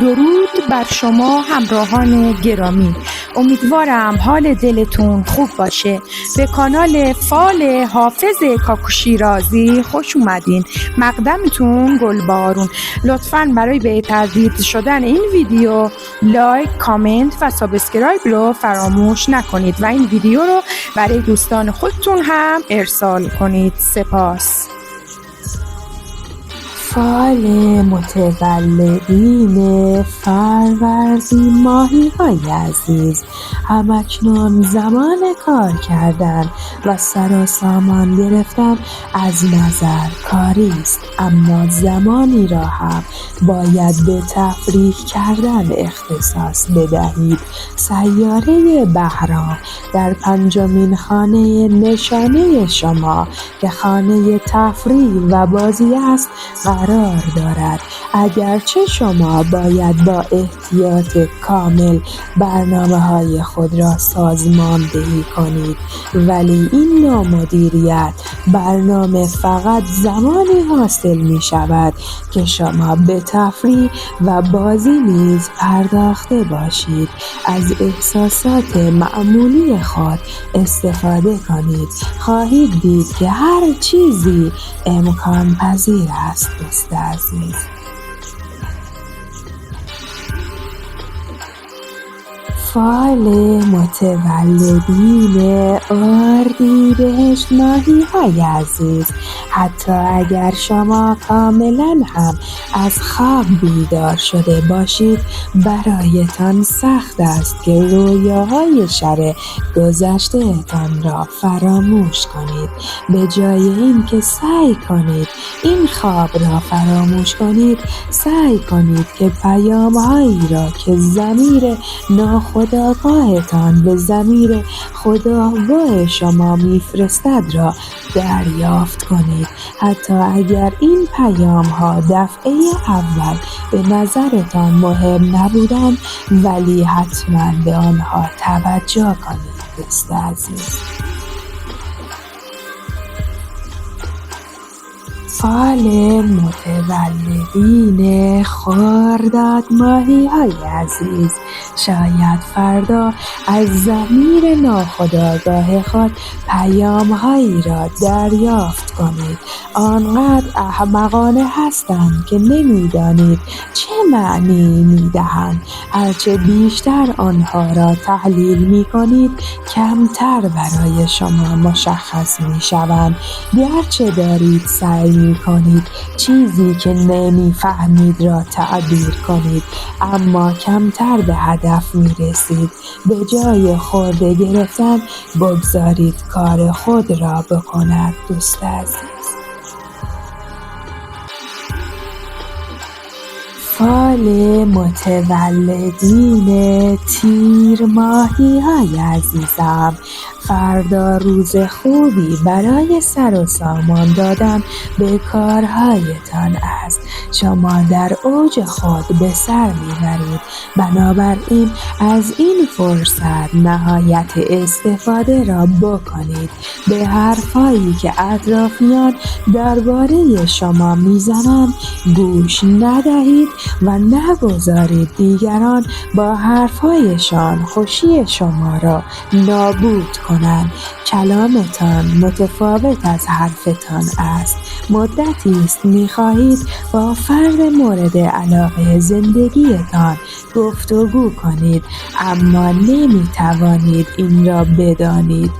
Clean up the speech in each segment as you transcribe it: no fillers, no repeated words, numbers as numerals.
درود بر شما همراهان گرامی، امیدوارم حال دلتون خوب باشه. به کانال فال حافظ کاکوشیرازی خوش اومدین. مقدمتون گلبارون. لطفاً برای بهتر دید شدن این ویدیو لایک، کامنت و سابسکرایب رو فراموش نکنید و این ویدیو رو برای دوستان خودتون هم ارسال کنید. سپاس. فال متولدین فروردین ماهی های عزیز، همکنون زمان کار کردن و سر و سامان گرفتن از نظر کاری است، اما زمانی را هم باید به تفریح کردن اختصاص بدهید. سیاره بهرام در 5مین خانه نشانه شما که خانه تفریح و بازی است قرار دارد. اگرچه شما باید با احتیاط کامل برنامه‌های خود را سازماندهی کنید، ولی این نوع مدیریت برنامه فقط زمانی حاصل می شود که شما به تفریح و بازی نیز پرداخته باشید. از احساسات معمولی خود استفاده کنید. خواهید دید که هر چیزی امکان پذیر است. دوست عزیز، فال متولدین اردیبهشت ماهی های عزیز، حتی اگر شما کاملا هم از خواب بیدار شده باشید، برایتان سخت است که رویاهای شب گذشته تان را فراموش کنید. به جای این که سعی کنید این خواب را فراموش کنید، سعی کنید که پیام‌هایی را که ضمیر ناخودآگاهتان به ضمیر خودآگاه شما میفرستد را دریافت کنید. حتی اگر این پیام‌ها دفعه اول به نظرتان مهم نبودند، ولی حتما به آنها توجه کنید. دوست عزیز، فال متولدین خرداد ماهی های عزیز، شاید فردا از ضمیر ناخودآگاه خود پیام هایی را دریافت کنید. آنقدر احمقانه هستند که نمیدانید چه معنی میدهند. هرچه بیشتر آنها را تحلیل می کنید، کمتر برای شما مشخص می شوند. گرچه دارید سعی می کنید چیزی که نمی فهمید را تعبیر کنید، اما کمتر به هدف می رسید. به جای خورده گرفتن بگذارید کار خود را بکند. دوست عزیز، فال متولدین تیر ماهی های عزیزم، فردا روز خوبی برای سر و سامان دادن به کارهایتان است. شما در اوج خود به سر میبرید، بنابراین از این فرصت نهایت استفاده را بکنید. به حرفایی که اطرافیان درباره شما میزنند گوش ندهید و نگذارید دیگران با حرفهایشان خوشی شما را نابود کنند. کلامتان متفاوت از حرفتان است. مدتی است می‌خواهید با فرد مورد علاقه زندگیتان گفتگو کنید، اما نمی‌توانید این را بدانید.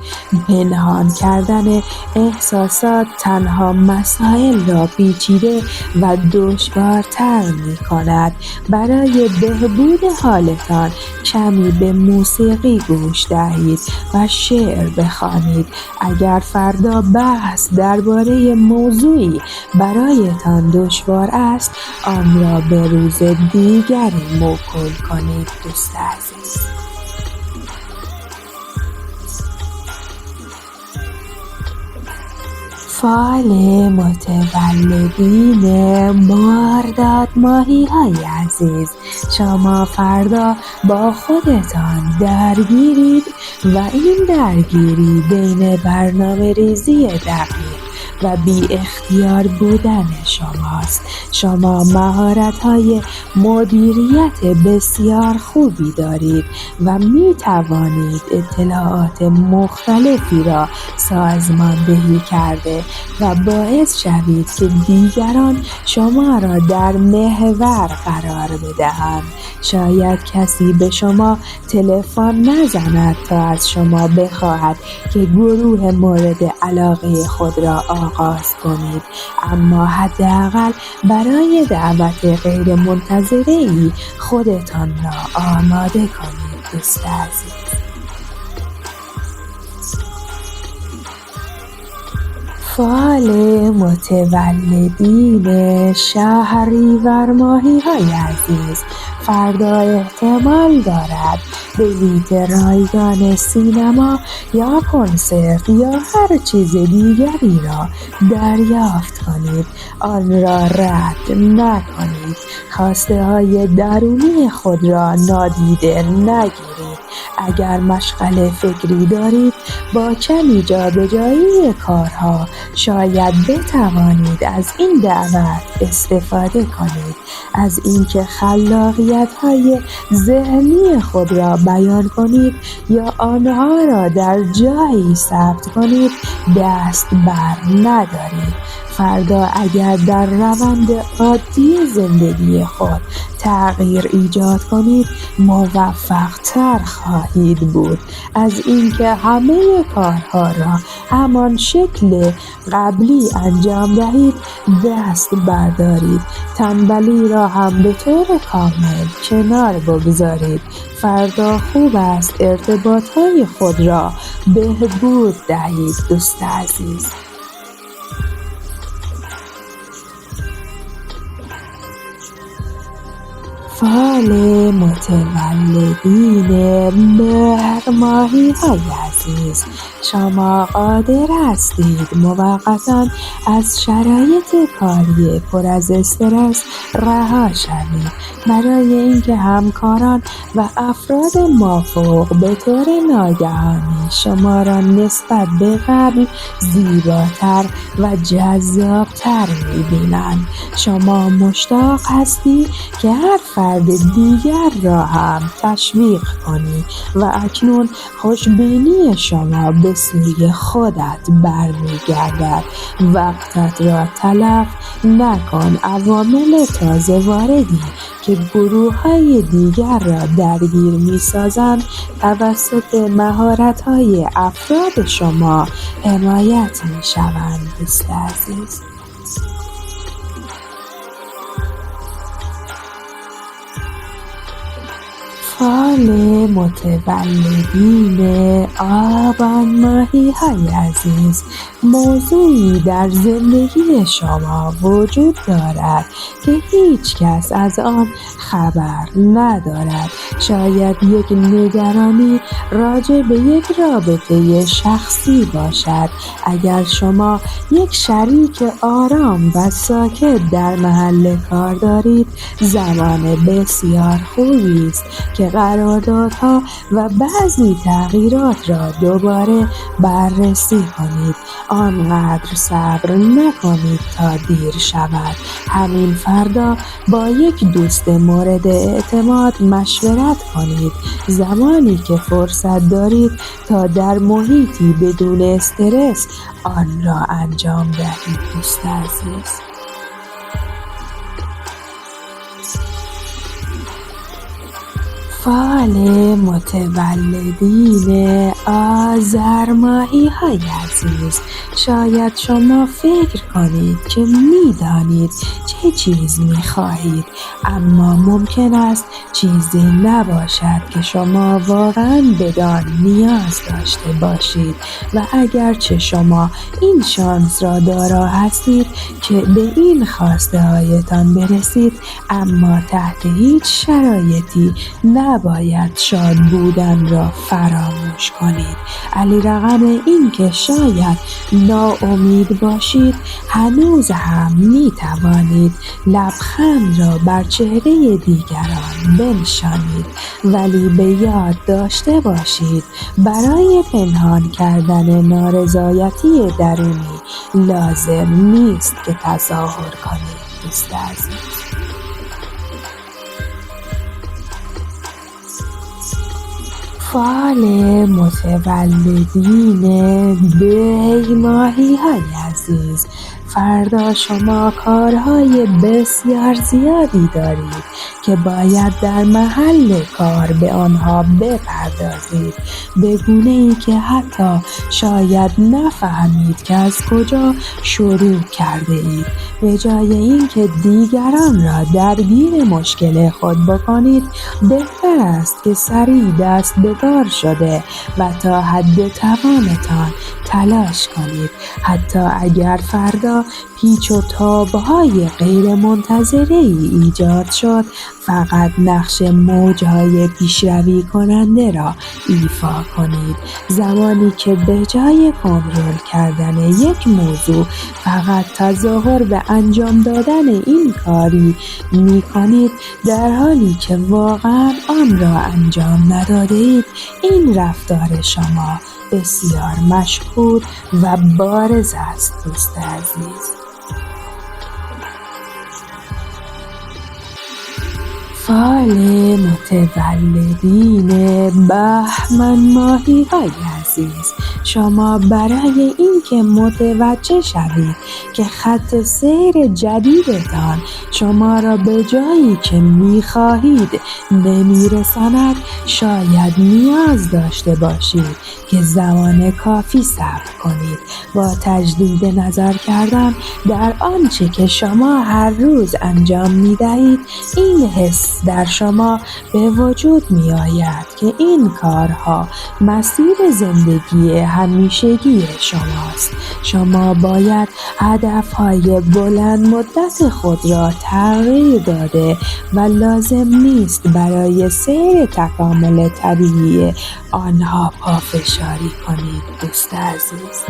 پنهان کردن احساسات تنها مسائل را پیچیده و دشوارتر می‌کند. برای بهبود حالتان کمی به موسیقی گوش دهید و شعر بخوانید. اگر فردا بحث درباره موضوعی برایتان دشوار است، آن را به روز دیگری موکول کنید. دوست عزیز، فال متولدین مرداد ماهی های عزیز، شما فردا با خودتان درگیرید و این درگیری بین برنامه ریزی دقیق و بی اختیار بودن شماست. شما مهارت‌های مدیریت بسیار خوبی دارید و می توانید اطلاعات مختلفی را سازماندهی کرده و باعث شوید که دیگران شما را در محور قرار بدهند. شاید کسی به شما تلفن نزند تا از شما بخواهد که گروه مورد علاقه خود را آغاز کنید، اما حداقل برای دعوت غیر منتظره‌ای خودتان را آماده کنید. دوست عزیز، فال متولدین شهریور ماهی‌های عزیز، فردا احتمال دارد بلیت رایگان سینما یا کنسرت یا هر چیز دیگری را دریافت کنید. آن را رد نکنید. خواسته های درونی خود را نادیده نگیرید. اگر مشغله فکری دارید، با کمی جابجایی کارها شاید بتوانید از این دعوت استفاده کنید. از اینکه خلاقیت‌های ذهنی خود را بیان کنید یا آنها را در جایی ثبت کنید دست بر ندارید. فردا اگر در روند عادی زندگی خود تغییر ایجاد کنید، موفق تر خواهید بود از اینکه همه کارها را همان شکل قبلی انجام دهید. دست بردارید. تنبلی را هم به طور کامل کنار بگذارید. فردا خوب است ارتباطهای خود را بهبود دهید. دوست عزیز، فال متولدین مهر ماهی‌های عزیز، شما قادر هستید موقتاً از شرایط کاری پر از استرس رها شوید برای اینکه همکاران و افراد مافوق به طور ناگهانی شما را نسبت به قبل زیباتر و جذابتر می‌بینند. شما مشتاق هستی که هر فرد دیگر را هم تشویق کنی و اکنون خوشبینی شما به سوی خودت برمیگردد. وقتت را تلف نکن. عوامل تازه واردی که گروه‌های دیگر را درگیر می‌سازند توسط مهارت‌های افراد شما حمایت می‌شوند. دوست عزیز، فال متولدین آبان ماهی‌های عزیز، موضوعی در زندگی شما وجود دارد که هیچ کس از آن خبر ندارد. شاید یک نگرانی راجع به یک رابطه شخصی باشد. اگر شما یک شریک آرام و ساکت در محل کار دارید، زمان بسیار خوبی است که قراردادها و بعضی تغییرات را دوباره بررسی کنید. آنقدر صبر نکنید تا دیر شود. همین فردا با یک دوست مورد اعتماد مشورت کنید. زمانی که فرصت دارید تا در محیطی بدون استرس آن را انجام دهید. دوست عزیز، فال متولدین آذر ماهی‌های عزیز، شاید شما فکر کنید که می‌دانید چه چیز می‌خواهید، اما ممکن است چیزی نباشد که شما واقعاً بدان نیاز داشته باشید و اگرچه شما این شانس را دارا هستید که به این خواسته هایتان برسید، اما تحت هیچ شرایطی نباید شاد بودن را فراموش کنید. علی رغم این که شاید ناامید باشید، هنوز هم می توانید لبخند را بر چهره دیگران بنشانید، ولی به یاد داشته باشید برای پنهان کردن نارضایتی درونی لازم نیست که تظاهر کنید. دوست عزیز، فال متولدین دی ماهی های عزیز، فردا شما کارهای بسیار زیادی دارید که باید در محل کار به آنها بپردازید، به گونه‌ای که حتی شاید نفهمید که از کجا شروع کرده اید. به جای اینکه دیگران را درگیر مشکل خود بکنید، بهتر است که سریع دست به کار شده و تا حد توانتان تلاش کنید، حتی اگر فردا پیچ و تاب‌های غیر منتظره ای ایجاد شد. فقط نقش موج‌های پیشروی کننده را ایفا کنید. زمانی که به جای کنترل کردن یک موضوع فقط تظاهر به انجام دادن این کاری می کنید، در حالی که واقعا آن را انجام نداده اید، این رفتار شما بسیار مشهود و بارز است. دوست عزیز، فال متولدین بهمن ماهی های عزیز، شما برای اینکه متوجه شوید که خط سیر جدیدتان شما را به جایی که می‌خواهید نمی‌رساند، شاید نیاز داشته باشید که زمان کافی صبر کنید. با تجدید نظر کردن در آنچه که شما هر روز انجام می‌دهید، این حس در شما به وجود می‌آید که این کارها مسیر زندگی همیشگی شماست. شما باید هدفهای بلند مدت خود را تغییر داده و لازم نیست برای سیر تکامل طبیعی آنها پافشاری کنید. دوست عزیز،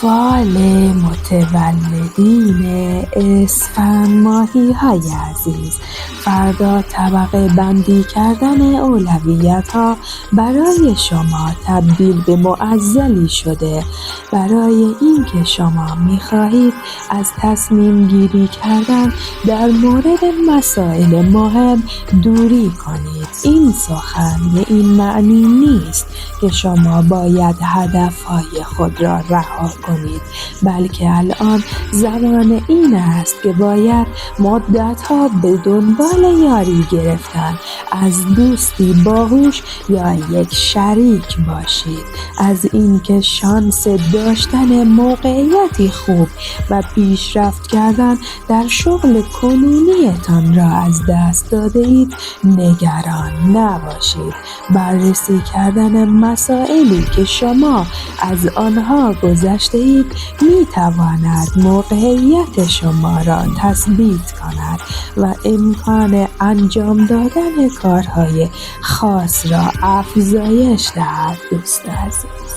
فال متولدین اسفند ماهی های عزیز، فردا طبقه بندی کردن اولویت ها برای شما تبدیل به معضلی شده. برای اینکه شما می‌خواهید از تصمیم گیری کردن در مورد مسائل مهم دوری کنید. این سخن به این معنی نیست که شما باید هدفهای خود را رها کنید، بلکه الان زمان این است که باید مدت‌ها به دنبال یاری گرفتن از دوستی باهوش یا یک شریک باشید، از اینکه شانس داشتن موقعیتی خوب و پیشرفت کردن در شغل کنونیتان را از دست داده اید نگران نباشید. بررسی کردن مسائلی که شما از آنها گذشته اید می تواند موقعیت شما را تثبیت کند و امکان انجام دادن کارهای خاص را افزایش دهد. دوست عزیز،